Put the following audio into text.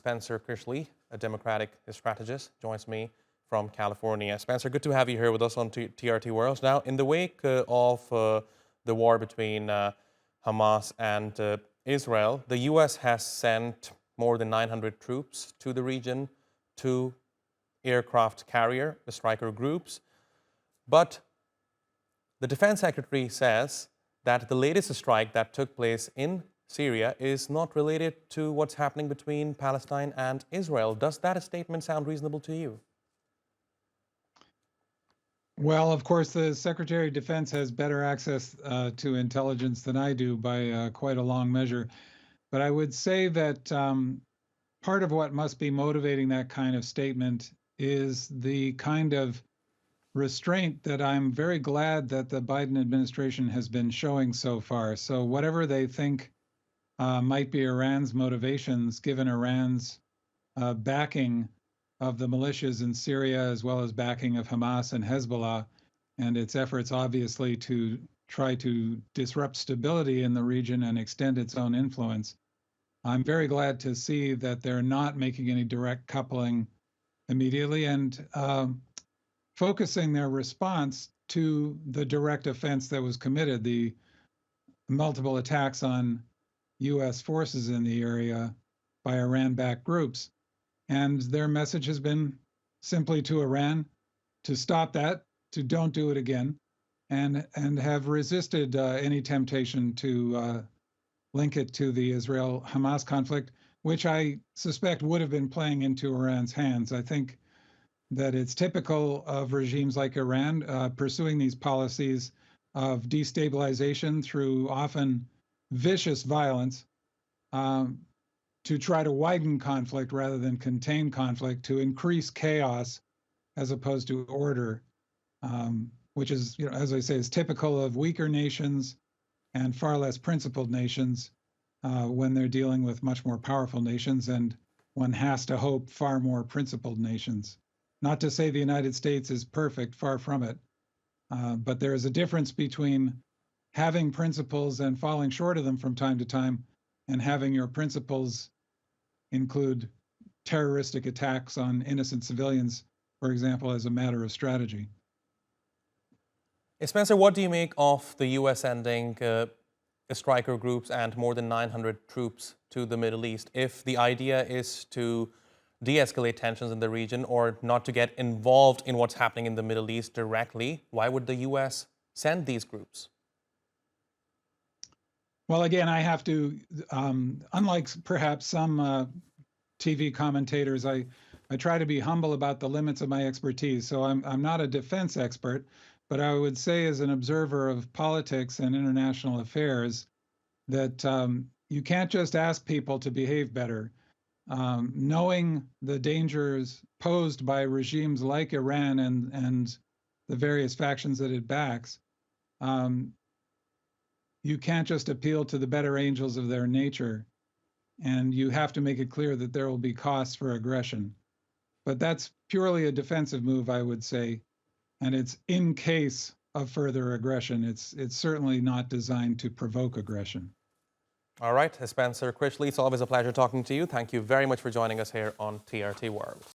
Spencer Critchley, a Democratic strategist, joins me from California. Spencer, good to have you here with us on TRT World. Now, in the wake of the war between Hamas and Israel, the U.S. has sent more than 900 troops to the region, to aircraft carrier, the striker groups. But the Defense Secretary says that the latest strike that took place in Syria is not related to what's happening between Palestine and Israel. Does that statement sound reasonable to you? Well, of course, the Secretary of Defense has better access to intelligence than I do by quite a long measure. But I would say that part of what must be motivating that kind of statement is the kind of restraint that I'm very glad that the Biden administration has been showing so far. So whatever they think might be Iran's motivations, given Iran's backing of the militias in Syria, as well as backing of Hamas and Hezbollah, and its efforts, obviously, to try to disrupt stability in the region and extend its own influence. I'm very glad to see that they're not making any direct coupling immediately and focusing their response to the direct offense that was committed, the multiple attacks on U.S. forces in the area by Iran-backed groups. And their message has been simply to Iran to stop that, to don't do it again, and have resisted any temptation to link it to the Israel-Hamas conflict, which I suspect would have been playing into Iran's hands. I think that it's typical of regimes like Iran pursuing these policies of destabilization through often vicious violence to try to widen conflict rather than contain conflict, to increase chaos as opposed to order, which is, as I say, is typical of weaker nations and far less principled nations when they're dealing with much more powerful nations, and one has to hope far more principled nations. Not to say the United States is perfect, far from it, but there is a difference between having principles and falling short of them from time to time, and having your principles include terroristic attacks on innocent civilians, for example, as a matter of strategy. Spencer, what do you make of the U.S. sending striker groups and more than 900 troops to the Middle East if the idea is to de-escalate tensions in the region or not to get involved in what's happening in the Middle East directly? Why would the U.S. send these groups? Well, again, I have to, unlike perhaps some TV commentators, I try to be humble about the limits of my expertise. So I'm not a defense expert, but I would say as an observer of politics and international affairs that you can't just ask people to behave better. Knowing the dangers posed by regimes like Iran and the various factions that it backs, you can't just appeal to the better angels of their nature, and you have to make it clear that there will be costs for aggression. But that's purely a defensive move, I would say, and it's in case of further aggression. It's certainly not designed to provoke aggression. All right, Spencer Critchley, it's always a pleasure talking to you. Thank you very much for joining us here on TRT World.